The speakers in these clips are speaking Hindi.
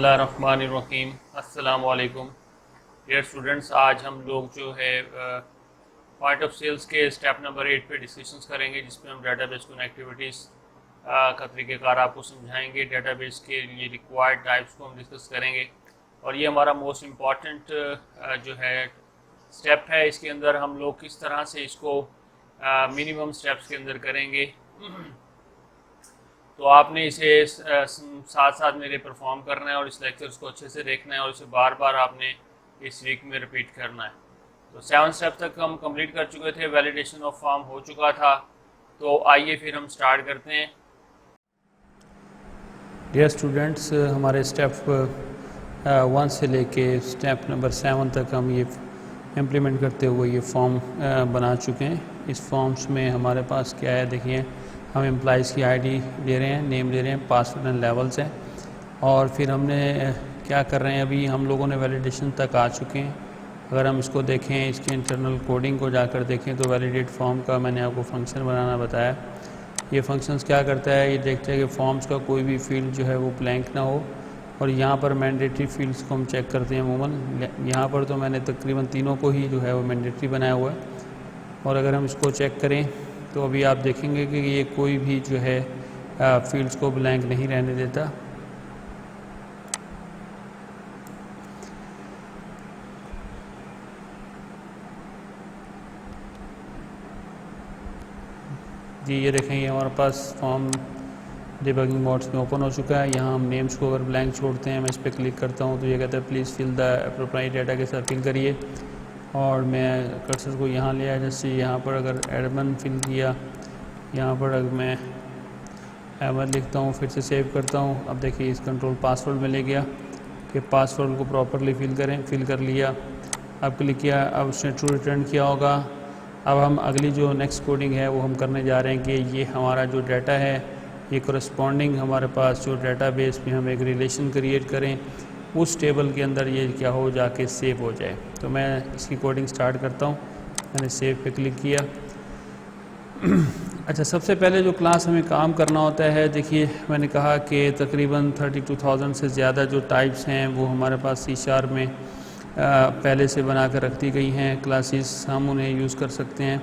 बिस्मिल्लाहिर्रहमानिर्रहीम। अस्सलामु अलैकुम डियर स्टूडेंट्स, आज हम लोग जो है पॉइंट ऑफ सेल्स के स्टेप नंबर 8 पे डिस्कशंस करेंगे, जिसमें हम डेटाबेस कनेक्टिविटीज़ का तरीक़ेकार आपको समझाएंगे। डेटाबेस के लिए रिक्वायर्ड टाइप्स को हम डिस्कस करेंगे और ये हमारा मोस्ट इम्पॉर्टेंट जो है स्टेप है। इसके अंदर हम लोग किस तरह से इसको मिनिमम स्टेप्स के अंदर करेंगे, तो आपने इसे साथ साथ मेरे परफॉर्म करना है और इस लेक्चर्स को अच्छे से देखना है और इसे बार बार आपने इस वीक में रिपीट करना है। तो 7 स्टेप तक हम कंप्लीट कर चुके थे, वैलिडेशन ऑफ फॉर्म हो चुका था। तो आइए फिर हम स्टार्ट करते हैं। डियर स्टूडेंट्स, हमारे स्टेप 1 से लेके स्टेप नंबर 7 तक हम ये इम्प्लीमेंट करते हुए ये फॉर्म बना चुके हैं। इस फॉर्म्स में हमारे पास क्या है, देखिए हम एम्प्लॉइज़ की आईडी ले रहे हैं, नेम ले रहे हैं, पासवर्ड एंड लेवल्स हैं। और फिर हमने क्या कर रहे हैं, अभी हम लोगों ने वैलिडेशन तक आ चुके हैं। अगर हम इसको देखें, इसके इंटरनल कोडिंग को जाकर देखें तो वैलिडेट फॉर्म का मैंने आपको फंक्शन बनाना बताया। ये फंक्शंस क्या करता है, ये देखते हैं कि फॉर्म्स का कोई भी फील्ड जो है वो ब्लैंक ना हो। और यहाँ पर मैंडेटरी फील्ड्स को हम चेक करते हैं अमूमन। यहाँ पर तो मैंने तकरीबन तीनों को ही जो है वो मैंडेटरी बनाया हुआ है। और अगर हम इसको चेक करें तो अभी आप देखेंगे कि ये कोई भी जो है फील्ड्स को ब्लैंक नहीं रहने देता। जी ये देखें, ये हमारे पास फॉर्म डिबगिंग मोड्स में ओपन हो चुका है। यहाँ हम नेम्स को अगर ब्लैंक छोड़ते हैं, मैं इस पर क्लिक करता हूँ तो ये कहता है please fill the appropriate data के साथ फिल करिए। और मैं कर्सर को यहाँ ले आया, जैसे यहाँ पर अगर एडमन फिल किया, यहाँ पर अगर मैं एडमन लिखता हूँ, फिर से सेव करता हूँ। अब देखिए इस कंट्रोल पासवर्ड में ले गया कि पासवर्ड को प्रॉपरली फिल कर लिया। अब क्लिक किया, अब उसने ट्रू रिटर्न किया होगा। अब हम अगली जो नेक्स्ट कोडिंग है वो हम करने जा रहे हैं कि ये हमारा जो डाटा है, ये करस्पॉन्डिंग हमारे पास जो डाटाबेस में हम एक रिलेशन क्रिएट करें, उस टेबल के अंदर ये क्या हो जाके सेव हो जाए। तो मैं इसकी कोडिंग स्टार्ट करता हूँ। मैंने सेव पे क्लिक किया। अच्छा, सबसे पहले जो क्लास हमें काम करना होता है, देखिए मैंने कहा कि तकरीबन 32,000 से ज़्यादा जो टाइप्स हैं वो हमारे पास C# में पहले से बना कर रख दी गई हैं क्लासेस। हम उन्हें यूज़ कर सकते हैं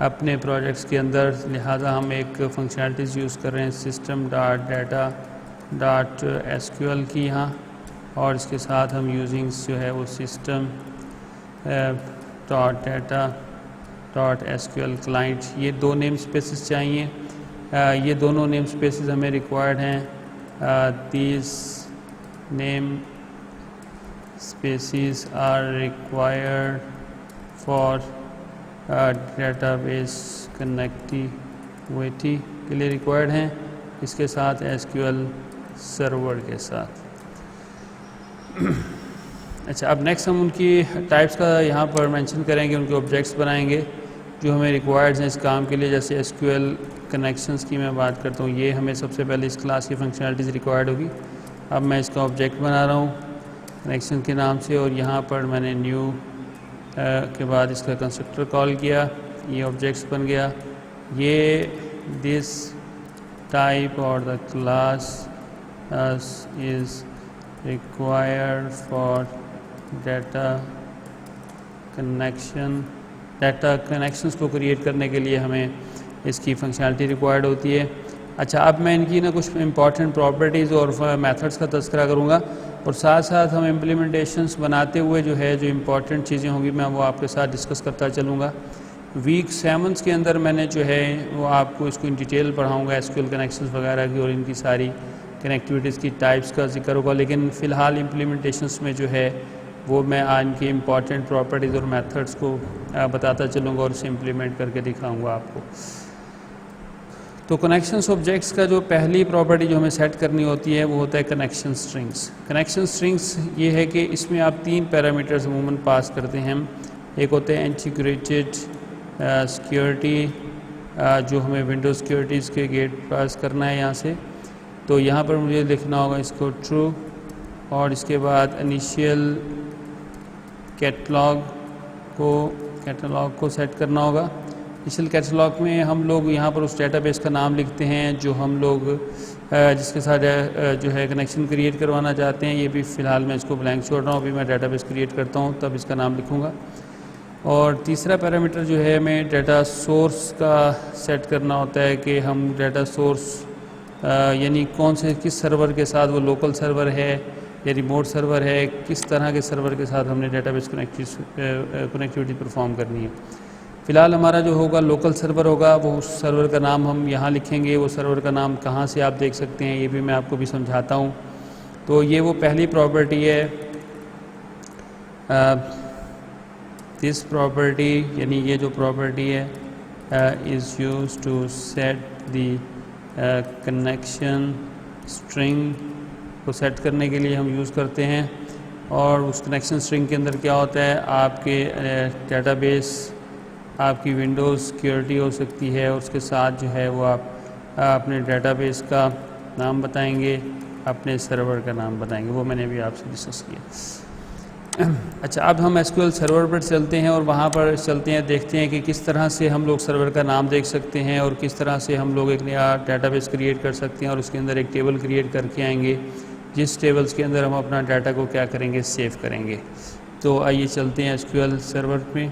अपने प्रोजेक्ट्स के अंदर। लिहाजा हम एक फंक्शनैलिटीज़ यूज़ कर रहे हैं system.data.sql की यहाँ, और इसके साथ हम यूजिंग्स जो है वो system.data.sql क्लाइंट, ये 2 नेम स्पेसेस चाहिए। ये दोनों नेम स्पेसेस हमें रिक्वायर्ड हैं। These name spaces are required for database connectivity के लिए रिक्वायर्ड हैं, इसके साथ SQL सर्वर के साथ। अच्छा, अब नेक्स्ट हम उनकी टाइप्स का यहाँ पर मेंशन करेंगे, उनके ऑब्जेक्ट्स बनाएंगे जो हमें रिक्वायर्ड हैं इस काम के लिए। जैसे SQL कनेक्शंस की मैं बात करता हूँ, ये हमें सबसे पहले इस क्लास की फंक्शनैलिटीज़ रिक्वायर्ड होगी। अब मैं इसका ऑब्जेक्ट बना रहा हूँ कनेक्शन के नाम से, और यहाँ पर मैंने न्यू के बाद इसका कंस्ट्रक्टर कॉल किया, ये ऑब्जेक्ट्स बन गया। ये दिस टाइप और the class is required for data connections को क्रिएट करने के लिए हमें इसकी फंक्शनैलिटी रिक्वायर्ड होती है। अच्छा, अब मैं इनकी ना कुछ इंपॉर्टेंट प्रॉपर्टीज़ और मेथड्स का तज़किरा करूँगा, और साथ साथ हम इम्प्लीमेंटेशंस बनाते हुए जो है जो इम्पॉर्टेंट चीज़ें होंगी मैं वो आपके साथ डिस्कस करता चलूँगा। वीक 7 के अंदर मैंने जो है वो आपको इसको इन डिटेल पढ़ाऊँगा, SQL कनेक्शंस वगैरह की और इनकी सारी कनेक्टिविटीज़ की टाइप्स का जिक्र होगा। लेकिन फ़िलहाल इम्प्लीमेंटेशंस में जो है वो मैं आज इनकी इम्पॉर्टेंट प्रॉपर्टीज़ और मेथड्स को बताता चलूँगा और उसे इम्प्लीमेंट करके दिखाऊँगा आपको। तो कनेक्शंस ऑब्जेक्ट्स का जो पहली प्रॉपर्टी जो हमें सेट करनी होती है वो होता है कनेक्शन स्ट्रिंग्स। कनेक्शन स्ट्रिंग्स ये है कि इसमें आप 3 पैरामीटर्स अमूमन पास करते हैं। एक होते हैं इंटीग्रेटेड सिक्योरिटी, जो हमें विंडो सिक्योरिटीज़ के गेट पास करना है यहाँ से। तो यहाँ पर मुझे लिखना होगा इसको ट्रू, और इसके बाद इनिशियल कैटलॉग को सेट करना होगा। इनिशियल कैटलॉग में हम लोग यहाँ पर उस डेटाबेस का नाम लिखते हैं जो हम लोग जिसके साथ जो है कनेक्शन क्रिएट करवाना चाहते हैं। ये भी फ़िलहाल मैं इसको ब्लैंक छोड़ रहा हूँ, अभी मैं डेटाबेस क्रिएट करता हूँ तब इसका नाम लिखूँगा। और तीसरा पैरामीटर जो है हमें डाटा सोर्स का सेट करना होता है कि हम डाटा सोर्स यानी कौन से किस सर्वर के साथ, वो लोकल सर्वर है या रिमोट सर्वर है, किस तरह के सर्वर के साथ हमने डेटाबेस कनेक्टिविटी परफॉर्म करनी है। फ़िलहाल हमारा जो होगा लोकल सर्वर होगा, वो उस सर्वर का नाम हम यहाँ लिखेंगे। वो सर्वर का नाम कहाँ से आप देख सकते हैं ये भी मैं आपको भी समझाता हूँ। तो ये वो पहली प्रॉपर्टी है, दिस प्रॉपर्टी यानी ये जो प्रॉपर्टी है is use to set the connection string को सेट करने के लिए हम यूज़ करते हैं। और उस कनेक्शन स्ट्रिंग के अंदर क्या होता है, आपके डेटाबेस, आपकी विंडोज़ सिक्योरिटी हो सकती है, और उसके साथ जो है वो आप अपने डेटाबेस का नाम बताएंगे, अपने सर्वर का नाम बताएंगे, वो मैंने भी आपसे डिस्कस किया। अच्छा, अब हम एसक्यूएल सर्वर पर चलते हैं और वहाँ पर चलते हैं, देखते हैं कि किस तरह से हम लोग सर्वर का नाम देख सकते हैं और किस तरह से हम लोग एक नया डेटाबेस क्रिएट कर सकते हैं और उसके अंदर एक टेबल क्रिएट करके आएंगे, जिस टेबल्स के अंदर हम अपना डाटा को क्या करेंगे, सेव करेंगे। तो आइए चलते हैं एसक्यूएल सर्वर में।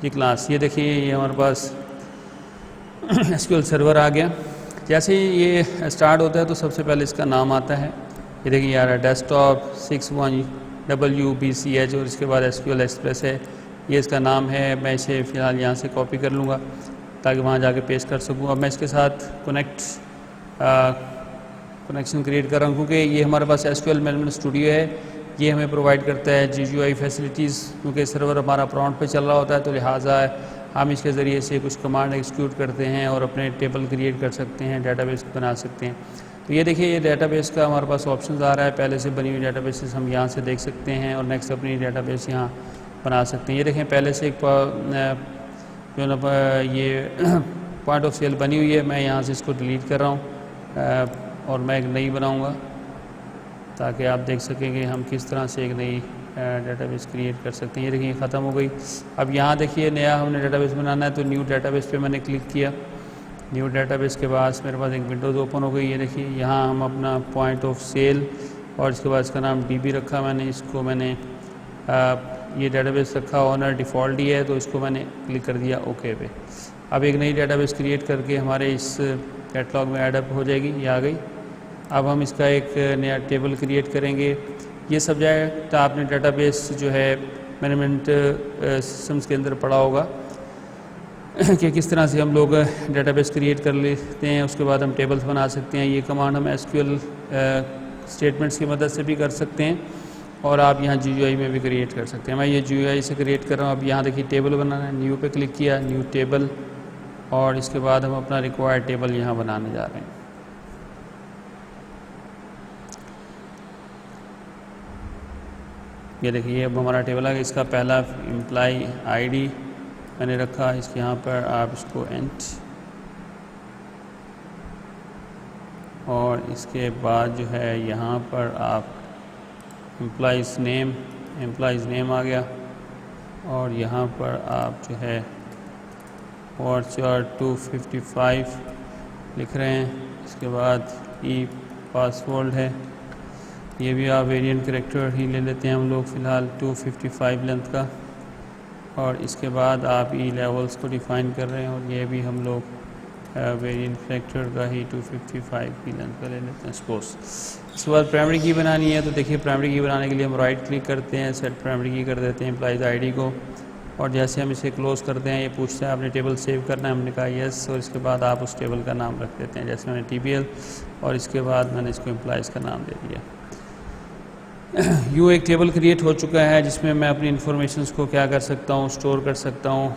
जी क्लास, ये देखिए ये हमारे पास एसक्यूएल सर्वर आ गया। जैसे ही ये स्टार्ट होता है तो सबसे पहले इसका नाम आता है, ये देखिए यार डेस्कटॉप 61WBCH, और इसके बाद एसक्यूएल एक्सप्रेस है, ये इसका नाम है। मैं इसे फ़िलहाल यहाँ से कॉपी कर लूँगा ताकि वहाँ जाके पेस्ट कर सकूँ। अब मैं इसके साथ कनेक्शन क्रिएट कर रहा हूँ क्योंकि ये हमारे पास एसक्यूएल मैनेजमेंट स्टूडियो है, ये हमें प्रोवाइड करता है GUI फैसिलिटीज़। क्योंकि सर्वर हमारा प्रॉम्प्ट पे चल रहा होता है तो लिहाजा हम इसके ज़रिए से कुछ कमांड एग्जीक्यूट करते हैं और अपने टेबल क्रिएट कर सकते हैं, डेटाबेस बना सकते हैं। तो ये देखिए ये डेटाबेस का हमारे पास ऑप्शन आ रहा है, पहले से बनी हुई डेटाबेसेस हम यहाँ से देख सकते हैं और नेक्स्ट अपनी डेटाबेस यहाँ बना सकते हैं। ये देखें पहले से एक जो ना ये पॉइंट ऑफ सेल बनी हुई है, मैं यहाँ से इसको डिलीट कर रहा हूँ और मैं एक नई बनाऊँगा ताकि आप देख सकें कि हम किस तरह से एक नई डेटाबेस क्रिएट कर सकते हैं। ये देखिए ख़त्म हो गई। अब यहाँ देखिए नया हमने डेटाबेस बनाना है तो न्यू डेटाबेस पे मैंने क्लिक किया। न्यू डेटाबेस के बाद मेरे पास एक विंडोज़ ओपन हो गई। ये देखिए यहाँ हम अपना पॉइंट ऑफ सेल और इसके बाद इसका नाम DB रखा मैंने, इसको मैंने ये डेटाबेस रखा ऑनर डिफ़ॉल्ट ही है तो इसको मैंने क्लिक कर दिया ओके पे। अब एक नई डेटाबेस क्रिएट करके हमारे इस कैटलॉग में ऐड हो जाएगी, ये आ गई। अब हम इसका एक नया टेबल क्रिएट करेंगे। ये सब्जेक्ट आपने डेटाबेस जो है मैनेजमेंट सिस्टम्स के अंदर पढ़ा होगा कि किस तरह से हम लोग डेटाबेस क्रिएट कर लेते हैं, उसके बाद हम टेबल्स बना सकते हैं। ये कमांड हम SQL स्टेटमेंट्स की मदद से भी कर सकते हैं और आप यहाँ GUI में भी क्रिएट कर सकते हैं। मैं ये GUI से क्रिएट कर रहा हूँ। अब यहाँ देखिए टेबल बनाना है, न्यू पे क्लिक किया, न्यू टेबल, और इसके बाद हम अपना रिक्वायर्ड टेबल यहाँ बनाने जा रहे हैं। ये देखिए अब हमारा टेबल आ गया। इसका पहला एम्प्लॉय ID मैंने रखा, इसके यहाँ पर आप इसको एंट, और इसके बाद जो है यहाँ पर आप एम्प्लॉइज़ नेम आ गया, और यहाँ पर आप जो है WordChart 255 लिख रहे हैं। इसके बाद पासवर्ड है, ये भी आप वेरिएंट कैरेक्टर ही ले लेते हैं हम लोग फ़िलहाल 255 लेंथ का, और इसके बाद आप लेवल्स को डिफ़ाइन कर रहे हैं और ये भी हम लोग वेरिएंट कैरेक्टर का ही 255 की लेंथ का ले लेते हैं सपोज। इसके बाद प्राइमरी की बनानी है तो देखिए प्राइमरी की बनाने के लिए हम राइट क्लिक करते हैं, सेट प्राइमरी की कर देते हैं एम्प्लॉइज़ ID को, और जैसे हम इसे क्लोज़ करते हैं ये पूछता है आपने टेबल सेव करना है, हमने कहा यस, और इसके बाद आप उस टेबल का नाम रख देते हैं, जैसे मैंने TBL, और इसके बाद मैंने इसको एम्प्लॉइज़ का नाम दे दिया। यूँ एक टेबल क्रिएट हो चुका है जिसमें मैं अपनी इन्फॉर्मेशंस को क्या कर सकता हूँ, स्टोर कर सकता हूँ।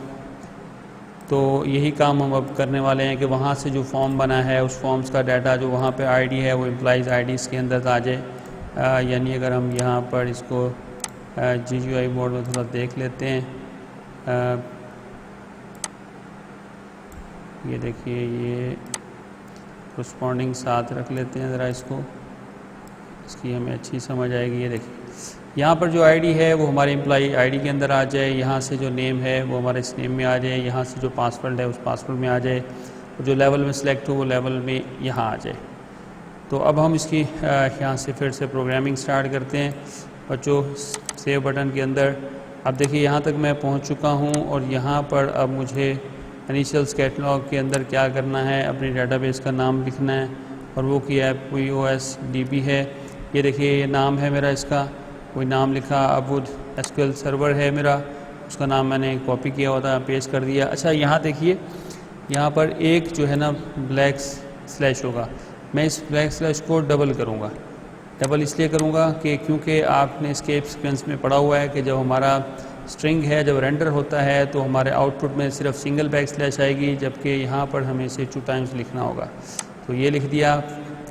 तो यही काम हम अब करने वाले हैं कि वहाँ से जो फॉर्म बना है उस फॉर्म्स का डाटा जो वहाँ पे ID है वो एम्प्लॉइज़ IDs के अंदर आ जाए। यानी अगर हम यहाँ पर इसको GUI मोड में थोड़ा देख लेते हैं, ये देखिए ये कोरस्पॉन्डिंग साथ रख लेते हैं ज़रा इसको, इसकी हमें अच्छी समझ आएगी। ये देखिए यहाँ पर जो आईडी है वो हमारे एम्प्लॉई आईडी के अंदर आ जाए, यहाँ से जो नेम है वो हमारे इस नेम में आ जाए, यहाँ से जो पासवर्ड है उस पासवर्ड में आ जाए, और जो लेवल में सिलेक्ट हो वो लेवल में यहाँ आ जाए। तो अब हम इसकी यहाँ से फिर से प्रोग्रामिंग स्टार्ट करते हैं बच्चों। सेव बटन के अंदर अब देखिए यहाँ तक मैं पहुँच चुका हूँ, और यहाँ पर अब मुझे इनिशियल्स कैटलॉग के अंदर क्या करना है, अपनी डेटाबेस का नाम लिखना है, और वो किया है POSDB है। ये देखिए ये नाम है मेरा, इसका कोई नाम लिखा, अबूद SQL सर्वर है मेरा, उसका नाम मैंने कॉपी किया हुआ था, पेस्ट कर दिया। अच्छा यहाँ देखिए यहाँ पर एक जो है ना ब्लैक स्लैश होगा, मैं इस ब्लैक स्लैश को डबल करूँगा। डबल इसलिए करूँगा कि क्योंकि आपने एस्केप सीक्वेंस में पढ़ा हुआ है कि जब हमारा स्ट्रिंग है जब रेंडर होता है तो हमारे आउटपुट में सिर्फ सिंगल बैक स्लैश आएगी, जबकि यहाँ पर हमें इसे 2 टाइम्स लिखना होगा। तो ये लिख दिया।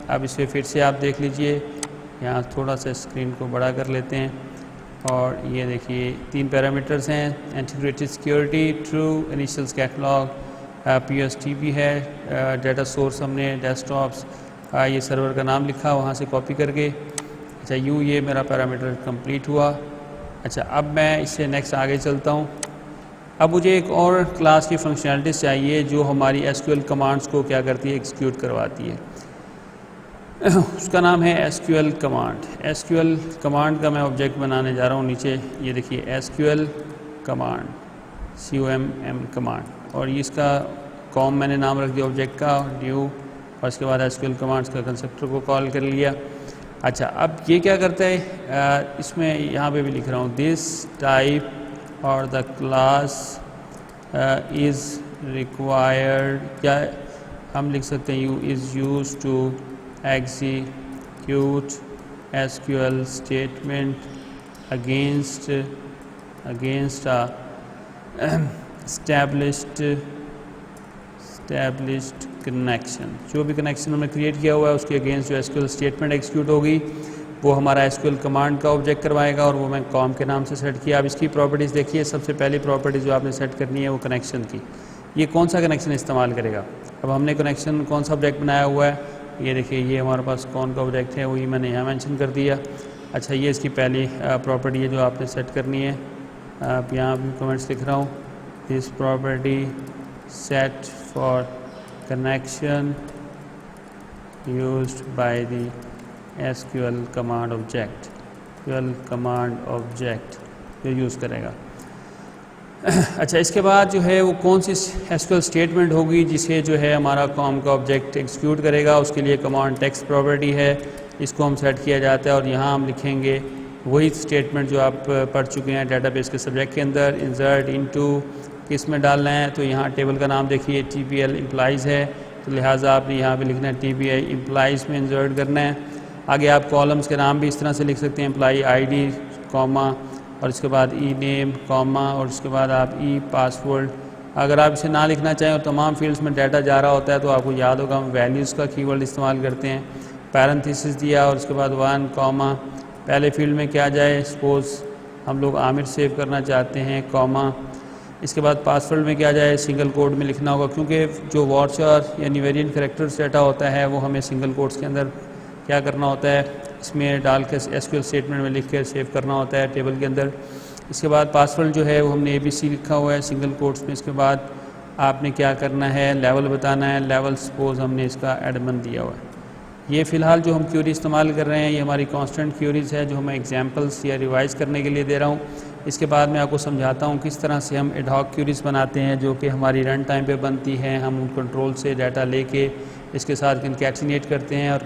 अब इसे फिर से आप देख लीजिए, यहाँ थोड़ा सा स्क्रीन को बड़ा कर लेते हैं, और ये देखिए 3 पैरामीटर्स हैं, integrated security, true, initials catalogue, POSDB है, डाटा सोर्स हमने डेस्कटॉप्स, ये सर्वर का नाम लिखा वहाँ से कॉपी करके। अच्छा यूँ ये मेरा पैरामीटर कंप्लीट हुआ। अच्छा अब मैं इससे नेक्स्ट आगे चलता हूँ। अब मुझे एक और क्लास की फंक्शनैलिटीज़ चाहिए जो हमारी SQL कमांड्स को क्या करती है, एग्जीक्यूट करवाती है। उसका नाम है SQL कमांड। SQL कमांड का मैं ऑब्जेक्ट बनाने जा रहा हूँ। नीचे ये देखिए SQL कमांड, COMM कमांड, और इसका कॉम मैंने नाम रख दिया ऑब्जेक्ट का, न्यू, और उसके बाद SQL कमांड्स का कंसेप्टर को कॉल कर लिया। अच्छा अब ये क्या करता है, इसमें यहाँ पे भी लिख रहा हूँ, दिस टाइप और द क्लास इज़ रिक्वायर्ड, क्या हम लिख सकते हैं, you is use to execute SQL statement against a established connection. जो भी कनेक्शन हमने क्रिएट किया हुआ है उसके अगेंस्ट जो SQL स्टेटमेंट एग्जीक्यूट होगी वो हमारा SQL कमांड का ऑब्जेक्ट करवाएगा, और वो मैं कॉम के नाम से सेट किया। अब इसकी प्रॉपर्टीज़ देखिए, सबसे पहली प्रॉपर्टी जो आपने सेट करनी है वो कनेक्शन की। ये कौन सा कनेक्शन इस्तेमाल करेगा। अब हमने कनेक्शन कौन सा ऑब्जेक्ट बनाया हुआ है, ये देखिए ये हमारे पास कौन का ऑब्जेक्ट है, वही मैंने यहाँ मेंशन कर दिया। अच्छा ये इसकी पहली प्रॉपर्टी है जो आपने सेट करनी है। आप यहाँ भी कमेंट्स लिख रहा हूँ, this property set for connection used by the SQL command object, SQL command object जो यूज़ करेगा। अच्छा इसके बाद जो है वो कौन सी SQL स्टेटमेंट होगी जिसे जो है हमारा कॉम का ऑब्जेक्ट एग्जीक्यूट करेगा, उसके लिए कमांड टेक्स्ट प्रॉपर्टी है, इसको हम सेट किया जाता है, और यहाँ हम लिखेंगे वही स्टेटमेंट जो आप पढ़ चुके हैं डेटाबेस के सब्जेक्ट के अंदर। इंसर्ट इनटू किस में डालना है, तो यहाँ टेबल का नाम देखिए TPL इम्प्लाइज़ है, तो लिहाजा आपने यहाँ पे लिखना है TPI इम्प्लाइज़ में इंसर्ट करना है। आगे आप कॉलम्स के नाम भी इस तरह से लिख सकते हैं, एम्प्लॉई ID कॉमा, और इसके बाद ई नेम कॉमा, और उसके बाद आप ई पासवर्ड। अगर आप इसे ना लिखना चाहें और तमाम फील्ड्स में डाटा जा रहा होता है तो आपको याद होगा हम वैल्यूज़ का कीवर्ड इस्तेमाल करते हैं। पैरेंथेसिस दिया और उसके बाद 1 कॉमा, पहले फील्ड में क्या जाए, सपोज़ हम लोग आमिर सेव करना चाहते हैं, कॉमा, इसके बाद पासवर्ड में क्या जाए, सिंगल कोड में लिखना होगा, क्योंकि जो वार्चर यानी वेरिएंट कैरेक्टर्स डाटा होता है वो हमें सिंगल कोड्स के अंदर क्या करना होता है, इसमें डाल के SQL स्टेटमेंट में लिख के सेव करना होता है टेबल के अंदर। इसके बाद पासवर्ड जो है वो हमने ABC लिखा हुआ है सिंगल कोट्स में। इसके बाद आपने क्या करना है, लेवल बताना है, लेवल सपोज़ हमने इसका एडमन दिया हुआ है। ये फ़िलहाल जो हम क्यूरी इस्तेमाल कर रहे हैं ये हमारी कांस्टेंट क्यूरीज़ है जो मैं एग्जांपल्स या रिवाइज़ करने के लिए दे रहा हूँ। इसके बाद मैं आपको समझाता हूँ किस तरह से हम एडहॉक क्यूरीज़ बनाते हैं जो कि हमारी रन टाइम पे बनती हैं। हम उन कंट्रोल से डाटा लेके इसके साथ कंकैटिनेट करते हैं, और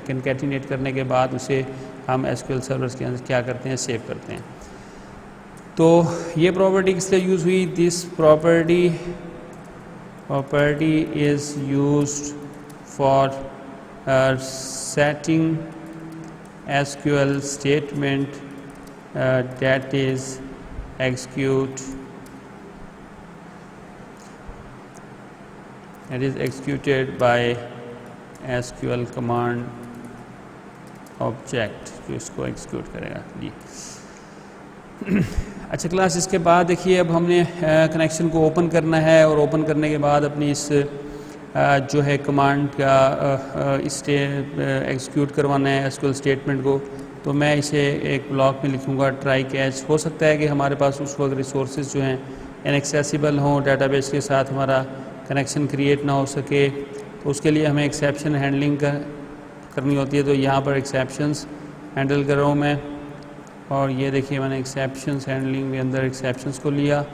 कंकैटिनेट करने के बाद उसे हम SQL सर्वर्स के अंदर क्या करते हैं, सेव करते हैं। तो ये प्रॉपर्टी किस लिए यूज़ हुई, this property is used for setting SQL statement that is executed by SQL command object जो इसको एग्जीक्यूट करेगा। जी अच्छा क्लास, इसके बाद देखिए अब हमने कनेक्शन को ओपन करना है, और ओपन करने के बाद अपनी इस जो है कमांड का एग्जीक्यूट करवाना है SQL स्टेटमेंट को। तो मैं इसे एक ब्लॉक में लिखूँगा ट्राई कैच। हो सकता है कि हमारे पास उस वक्त रिसोर्सेज जो हैं इनएक्सेसिबल हों, डाटाबेस के साथ हमारा कनेक्शन क्रिएट ना हो सके, तो उसके लिए हमें एक्सेप्शन हैंडलिंग करनी होती है। तो यहाँ पर एक्सेप्शंस हैंडल कर रहा हूँ मैं, और ये देखिए मैंने एक्सेप्शंस हैंडलिंग के अंदर एक्सेप्शंस को लिया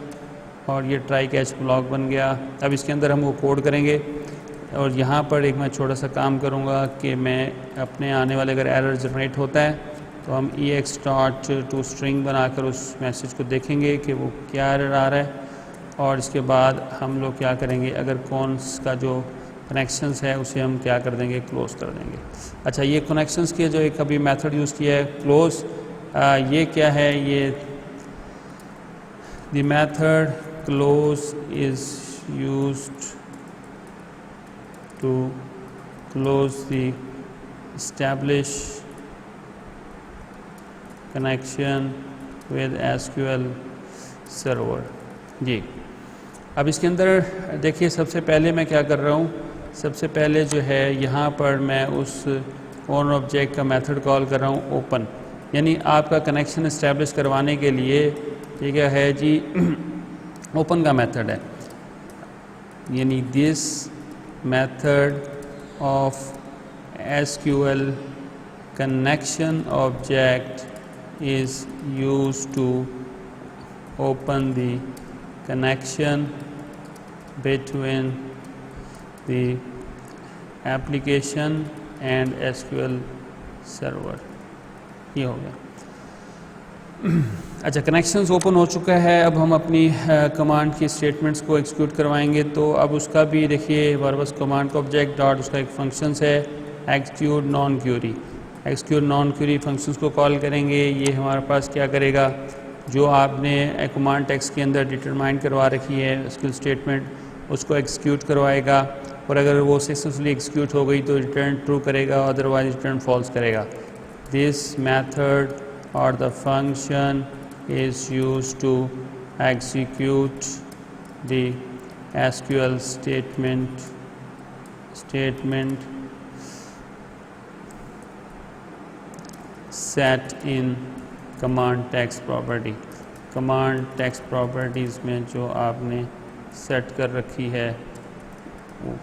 और ये ट्राई कैच ब्लॉक बन गया। अब इसके अंदर हम वो कोड करेंगे, और यहाँ पर एक मैं छोटा सा काम करूँगा कि मैं अपने आने वाले अगर एरर जनरेट होता है तो हम ex.toString बनाकर उस मैसेज को देखेंगे कि वो क्या एरर आ रहा है, और इसके बाद हम लोग क्या करेंगे, अगर कॉन्स का जो कनेक्शंस है उसे हम क्या कर देंगे, क्लोज कर देंगे। अच्छा, ये कनेक्शंस के जो एक अभी मेथड यूज़ किया है क्लोज, ये क्या है, ये the method close is used to close the established connection with SQL server। जी, अब इसके अंदर देखिए सबसे पहले मैं क्या कर रहा हूँ, सबसे पहले जो है यहाँ पर मैं उस ओन ऑब्जेक्ट का मेथड कॉल कर रहा हूँ ओपन, यानी आपका कनेक्शन इस्टेब्लिश करवाने के लिए ये क्या है जी, ओपन का मेथड है, यानी this method of SQL connection object is used to open the connection between the application and SQL server। ये हो गया। अच्छा, कनेक्शंस ओपन हो चुका है। अब हम अपनी कमांड की स्टेटमेंट्स को एग्जीक्यूट करवाएंगे। तो अब उसका भी देखिए वर्बस कमांड का ऑब्जेक्ट डॉट उसका एक फंक्शंस है execute non query. Execute non query functions को कॉल करेंगे। ये हमारे पास क्या करेगा, जो आपने कमांड टेक्स्ट के अंदर डिटरमाइन करवा रखी है स्किल स्टेटमेंट उसको एग्जीक्यूट करवाएगा, और अगर वो सक्सेसफुली एग्जीक्यूट हो गई तो रिटर्न ट्रू करेगा, अदरवाइज रिटर्न फॉल्स करेगा। This method or the function is used to execute the SQL statement set in command text property। command text properties में जो आपने सेट कर रखी है वो।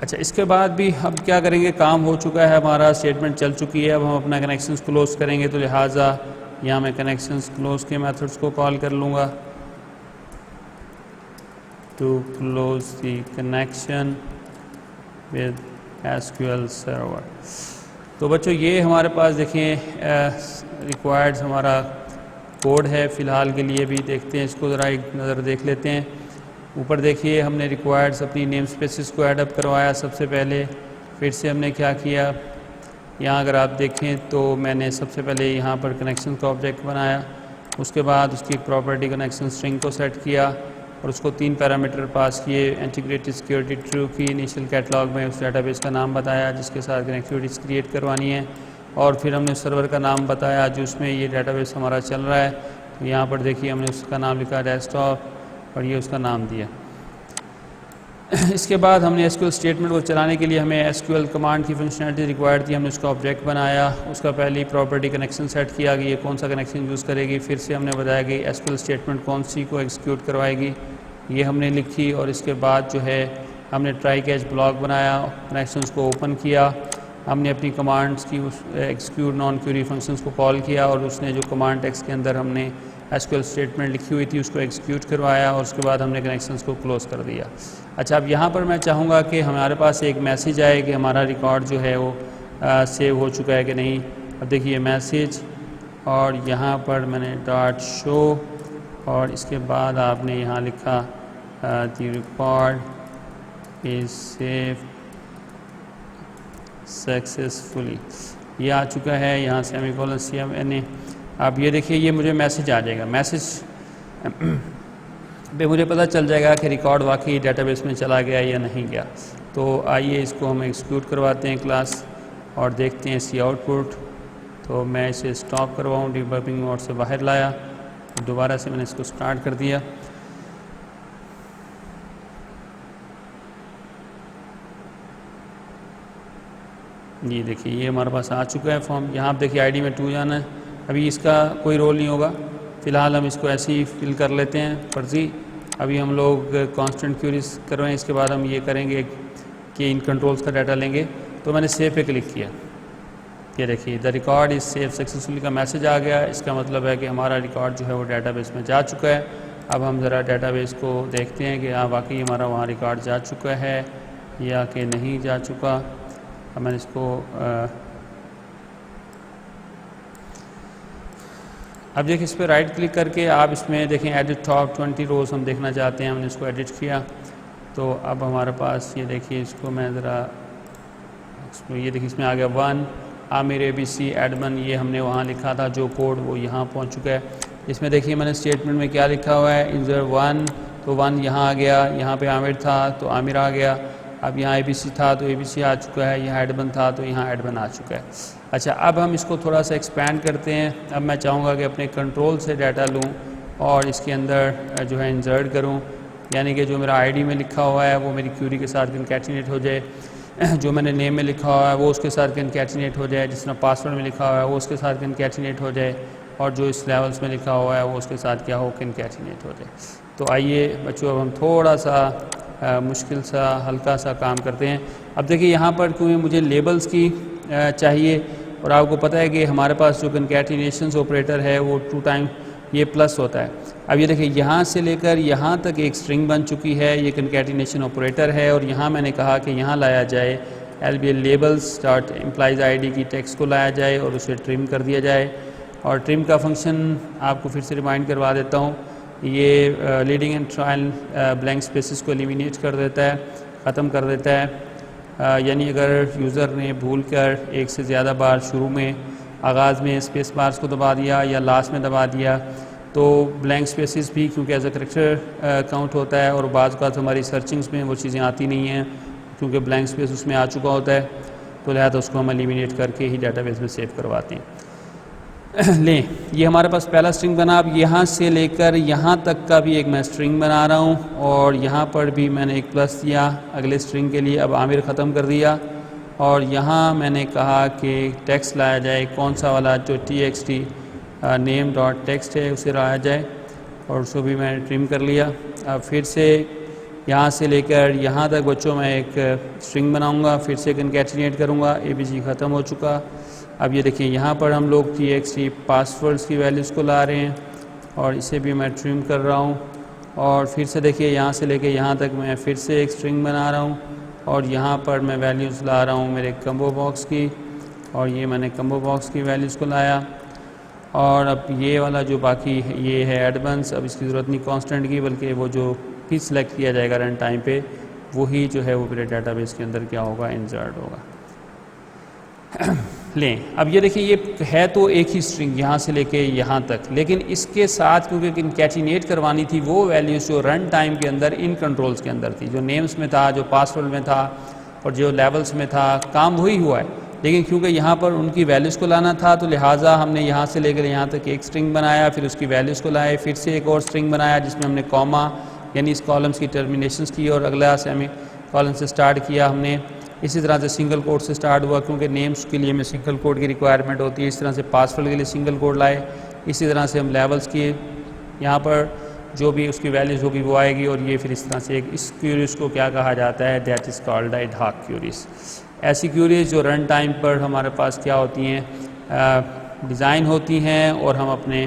अच्छा, इसके बाद भी हम क्या करेंगे, काम हो चुका है हमारा, स्टेटमेंट चल चुकी है। अब हम अपना कनेक्शंस क्लोज करेंगे, तो लिहाजा यहाँ मैं कनेक्शंस क्लोज के मेथड्स को कॉल कर लूँगा to close the connection with SQL server. तो बच्चों ये हमारे पास देखें रिक्वायर्ड हमारा कोड है फ़िलहाल के लिए भी। देखते हैं इसको ज़रा एक नज़र देख लेते हैं। ऊपर देखिए हमने रिक्वायर्ड्स अपनी नेम स्पेसिस को ऐड अप करवाया सबसे पहले। फिर से हमने क्या किया, यहाँ अगर आप देखें तो मैंने सबसे पहले यहाँ पर कनेक्शन का ऑब्जेक्ट बनाया, उसके बाद उसकी प्रॉपर्टी कनेक्शन स्ट्रिंग को सेट किया और उसको 3 पैरामीटर पास किए। इंटीग्रेटेड सिक्योरिटी ट्रू की, इनिशियल कैटलॉग में उस डाटाबेस का नाम बताया जिसके साथ कनेक्टिविटीज़ क्रिएट करवानी है, और फिर हमने सर्वर का नाम बताया जो उसमें ये डाटाबेस हमारा चल रहा है। तो यहाँ पर देखिए हमने उसका नाम लिखा डेस्कटॉप और ये उसका नाम दिया। इसके बाद हमने SQL स्टेटमेंट को चलाने के लिए हमें SQL कमांड की फंक्शनलिटी रिक्वायर्ड थी। हमने उसका ऑब्जेक्ट बनाया, उसका पहली प्रॉपर्टी कनेक्शन सेट किया कि ये कौन सा कनेक्शन यूज़ करेगी। फिर से हमने बताया कि SQL स्टेटमेंट कौन सी को एग्जीक्यूट करवाएगी, ये हमने लिखी। और इसके बाद जो है हमने ट्राई कैच ब्लॉक बनाया, कनेक्शंस को ओपन किया। हमने अपनी कमांड्स की उस एक्जीक्यूट नॉन क्यूरी फंक्शंस को कॉल किया, और उसने जो कमांड टेक्स्ट के अंदर हमने SQL स्टेटमेंट लिखी हुई थी उसको एग्जीक्यूट करवाया, और उसके बाद हमने कनेक्शंस को क्लोज कर दिया। अच्छा, अब यहाँ पर मैं चाहूँगा कि हमारे पास एक मैसेज आए कि हमारा रिकॉर्ड जो है वो सेव हो चुका है कि नहीं। अब देखिए मैसेज, और यहाँ पर मैंने डॉट शो, और इसके बाद आपने यहाँ लिखा the record is save successfully. ये आ चुका है, यहाँ सेमीकोलन CMNA। अब ये देखिए ये मुझे मैसेज आ जाएगा। मैसेज पे मुझे पता चल जाएगा कि रिकॉर्ड वाकई डेटाबेस में चला गया या नहीं गया। तो आइए इसको हम एग्जीक्यूट करवाते हैं क्लास और देखते हैं इसकी आउटपुट। तो मैं इसे स्टॉप करवाऊँ, डिबगिंग मोड से बाहर लाया, दोबारा से मैंने इसको स्टार्ट कर दिया। जी देखिए ये हमारे पास आ चुका है फॉर्म। यहाँ आप देखिए आईडी में 2 जाना है, अभी इसका कोई रोल नहीं होगा, फ़िलहाल हम इसको ऐसे ही फिल कर लेते हैं फर्जी। अभी हम लोग कांस्टेंट क्यूरीज कर रहे हैं, इसके बाद हम ये करेंगे कि इन कंट्रोल्स का डाटा लेंगे। तो मैंने सेव पे क्लिक किया, ये देखिए the record is save successfully का मैसेज आ गया। इसका मतलब है कि हमारा रिकॉर्ड जो है वो डाटाबेस में जा चुका है। अब हम ज़रा डाटाबेस को देखते हैं कि हाँ वाकई हमारा वहाँ रिकॉर्ड जा चुका है या कि नहीं जा चुका। अब मैंने इसको अब देखिए इस पर राइट क्लिक करके आप इसमें देखें एडिट टॉप 20 रोज़ हम देखना चाहते हैं, हमने इसको एडिट किया। तो अब हमारे पास ये देखिए, इसको मैं ज़रा ये देखिए इसमें आ गया 1 आमिर ABC एडमन, ये हमने वहाँ लिखा था जो कोड वो यहाँ पहुँच चुका है। इसमें देखिए मैंने स्टेटमेंट में क्या लिखा हुआ है, इंजर 1 तो 1 यहाँ आ गया, यहाँ पे आमिर था तो आमिर आ गया। अब यहाँ ABC था तो ABC आ चुका है, यहाँ एडमन था तो यहाँ एडमन आ चुका है। अच्छा अब हम इसको थोड़ा सा एक्सपैंड करते हैं। अब मैं चाहूँगा कि अपने कंट्रोल से डाटा लूँ और इसके अंदर जो है इंसर्ट करूँ, यानी कि जो मेरा आईडी में लिखा हुआ है वो मेरी क्यूरी के साथ कनकैटिनेट हो जाए, जो मैंने नेम में लिखा हुआ है वो उसके साथ कनकैटिनेट हो जाए, जिस तरह पासवर्ड में लिखा हुआ है वो उसके साथ कनकैटिनेट हो जाए, और जो इस लेवल्स में लिखा हुआ है वो उसके साथ क्या हो कनकैटिनेट हो जाए। तो आइए बच्चों अब हम थोड़ा सा मुश्किल सा हल्का सा काम करते हैं। अब देखिए यहाँ पर क्योंकि मुझे लेबल्स की चाहिए, और आपको पता है कि हमारे पास जो कनकैटिनेशंस ऑपरेटर है वो 2 टाइम ये प्लस होता है। अब ये देखिए यहाँ से लेकर यहाँ तक एक स्ट्रिंग बन चुकी है, ये कनकैटिनेशन ऑपरेटर है, और यहाँ मैंने कहा कि यहाँ लाया जाए LBL labels dot employees ID की टेक्स्ट को लाया जाए और उसे ट्रिम कर दिया जाए। और ट्रिम का फंक्शन आपको फिर से रिमाइंड करवा देता हूँ, ये leading and trial blank spaces को एलिमिनेट कर देता है, ख़त्म कर देता है। यानी अगर यूज़र ने भूल कर एक से ज़्यादा बार शुरू में आगाज़ में स्पेस बार्स को दबा दिया या लास्ट में दबा दिया तो ब्लैंक स्पेसेस भी क्योंकि एज अ करेक्टर काउंट होता है, और बाज़ का हमारी सर्चिंग्स में वो चीज़ें आती नहीं हैं क्योंकि ब्लैंक स्पेस उसमें आ चुका होता है, तो लिहाजा उसको हम एलिमिनेट करके ही डाटाबेस में सेव करवाते हैं। लें ये हमारे पास पहला स्ट्रिंग बना। अब यहाँ से लेकर यहाँ तक का भी एक मैं स्ट्रिंग बना रहा हूँ, और यहाँ पर भी मैंने एक प्लस दिया अगले स्ट्रिंग के लिए। अब आमिर ख़त्म कर दिया, और यहाँ मैंने कहा कि टेक्स्ट लाया जाए, कौन सा वाला, जो TXT नेम डॉट टेक्स्ट है उसे लाया जाए, और उसको भी मैंने ट्रिम कर लिया। अब फिर से यहाँ से लेकर यहाँ तक बच्चों मैं एक स्ट्रिंग बनाऊँगा, फिर से कनकैटिनेट करूँगा, ABC ख़त्म हो चुका। अब ये देखिए यहाँ पर हम लोग TXT पासवर्ड्स की वैल्यूज़ को ला रहे हैं, और इसे भी मैं ट्रिम कर रहा हूँ। और फिर से देखिए यहाँ से लेके यहाँ तक मैं फिर से एक स्ट्रिंग बना रहा हूँ, और यहाँ पर मैं वैल्यूज़ ला रहा हूँ मेरे कम्बो बॉक्स की, और ये मैंने कम्बो बॉक्स की वैल्यूज़ को लाया। और अब ये वाला जो बाकी ये है एडवांस, अब इसकी ज़रूरत नहीं कांस्टेंट की, बल्कि वो जो भी सिलेक्ट किया जाएगा रन टाइम पे वही जो है वो मेरे डाटाबेस के अंदर क्या होगा, इंसर्ट होगा। लें अब ये देखिए ये है तो एक ही स्ट्रिंग यहाँ से लेके यहाँ तक, लेकिन इसके साथ क्योंकि कनकैटिनेट करवानी थी वो वैल्यूज़ जो रन टाइम के अंदर इन कंट्रोल्स के अंदर थी, जो नेम्स में था, जो पासवर्ड में था, और जो लेवल्स में था, काम वही हुआ है, लेकिन क्योंकि यहाँ पर उनकी वैल्यूज़ को लाना था तो लिहाजा हमने यहाँ से लेकर यहाँ तक एक स्ट्रिंग बनाया, फिर उसकी वैल्यूज़ को लाए, फिर से एक और स्ट्रिंग बनाया जिसमें हमने कॉमा यानी इस कॉलम्स की टर्मिनेशंस की, और अगला सेमी कॉलम से स्टार्ट किया हमने। इसी तरह से सिंगल कोड से स्टार्ट हुआ क्योंकि नेम्स के लिए हमें सिंगल कोड की रिक्वायरमेंट होती है। इस तरह से पासवर्ड के लिए सिंगल कोड लाए। इसी तरह से हम लेवल्स की यहाँ पर जो भी उसकी वैल्यूज़ होगी वो आएगी, और ये फिर इस तरह से इस क्यूरीज को क्या कहा जाता है, that is called ad hoc queries. ऐसी क्यूरीज जो रन टाइम पर हमारे पास क्या होती हैं, डिज़ाइन होती हैं, और हम अपने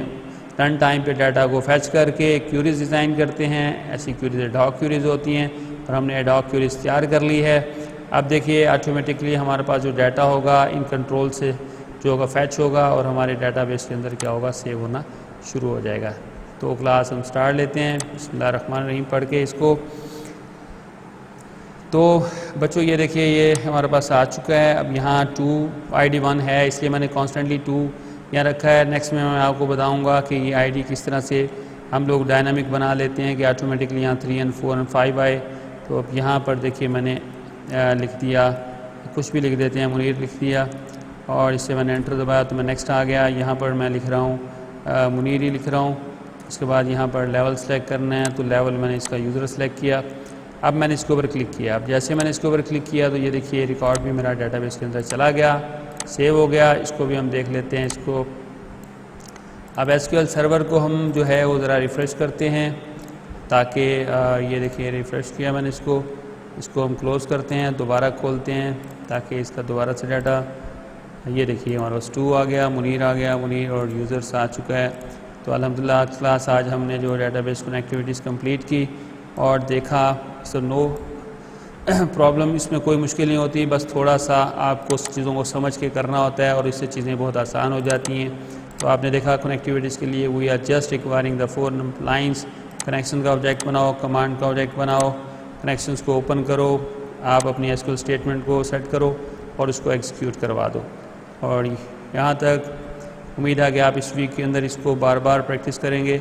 रन टाइम पे डाटा को फैच करके क्यूरीज डिज़ाइन करते हैं। ऐसी क्यूरीज एड हॉक क्यूरीज होती हैं, और हमने एड हॉक क्यूरीज तैयार कर ली है। अब देखिए ऑटोमेटिकली हमारे पास जो डाटा होगा इन कंट्रोल से जो होगा फैच होगा, और हमारे डाटाबेस के अंदर क्या होगा, सेव होना शुरू हो जाएगा। तो क्लास हम स्टार्ट लेते हैं बिस्मिल्लाहिर्रहमानिर्रहीम पढ़ के इसको। तो बच्चों ये देखिए ये हमारे पास आ चुका है। अब यहाँ 2 ID 1 है, इसलिए मैंने कॉन्स्टेंटली 2 यहाँ रखा है। नेक्स्ट में मैं आपको बताऊँगा कि ये ID किस तरह से हम लोग डायनामिक बना लेते हैं कि ऑटोमेटिकली यहाँ 3 और 4 और 5 आए। तो अब यहाँ पर देखिए मैंने लिख दिया, कुछ भी लिख देते हैं, मुनीर लिख दिया, और इससे मैंने एंटर दबाया तो मैं नेक्स्ट आ गया। यहाँ पर मैं लिख रहा हूँ मुनीर ही लिख रहा हूँ। उसके बाद यहाँ पर लेवल सेलेक्ट करना है, तो लेवल मैंने इसका यूज़र सेलेक्ट किया, अब मैंने इसके ऊपर क्लिक किया। अब जैसे मैंने इसके ऊपर क्लिक किया तो ये देखिए रिकॉर्ड भी मेरा डेटाबेस के अंदर चला गया, सेव हो गया। इसको भी हम देख लेते हैं इसको। अब एसक्यूएल सर्वर को हम जो है वो ज़रा रिफ़्रेश करते हैं ताकि ये देखिए रिफ़्रेश किया मैंने इसको हम क्लोज़ करते हैं, दोबारा खोलते हैं ताकि इसका दोबारा से डाटा, ये देखिए हमारे पास 2 आ गया, मुनीर आ गया, मुनीर और यूज़र्स आ चुका है। तो अल्हम्दुलिल्लाह क्लास आज हमने जो डेटाबेस कनेक्टिविटीज़ कंप्लीट की और देखा, सो नो प्रॉब्लम, इसमें कोई मुश्किल नहीं होती, बस थोड़ा सा आपको चीज़ों को समझ के करना होता है और इससे चीज़ें बहुत आसान हो जाती हैं। तो आपने देखा कनेक्टिविटीज़ के लिए we are just requiring the 4 lines. Connection का ऑब्जेक्ट बनाओ, कमांड का ऑब्जेक्ट बनाओ, कनेक्शंस को ओपन करो, आप अपनी एसक्यूएल स्टेटमेंट को सेट करो और उसको एग्जीक्यूट करवा दो। और यहाँ तक उम्मीद है कि आप इस वीक के अंदर इसको बार बार प्रैक्टिस करेंगे।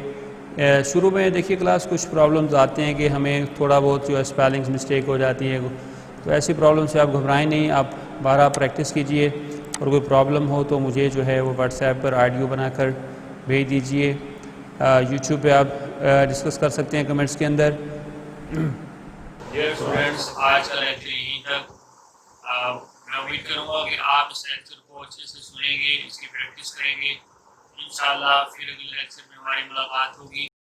शुरू में देखिए क्लास कुछ प्रॉब्लम्स आते हैं कि हमें थोड़ा बहुत जो है स्पेलिंग्स मिस्टेक हो जाती है, तो ऐसी प्रॉब्लम से आप घबराएं नहीं, आप बारह प्रैक्टिस कीजिए और कोई प्रॉब्लम हो तो मुझे जो है वो व्हाट्सएप पर ऑडियो बनाकर भेज दीजिए। यूट्यूब पे आप डिस्कस कर सकते हैं कमेंट्स के अंदर। डियर स्टूडेंट्स, आज का लेक्चर यहीं तक। मैं उम्मीद करूँगा कि आप इस लेक्चर को अच्छे से सुनेंगे, इसकी प्रैक्टिस करेंगे। इंशाल्लाह फिर अगले लेक्चर में हमारी मुलाकात होगी।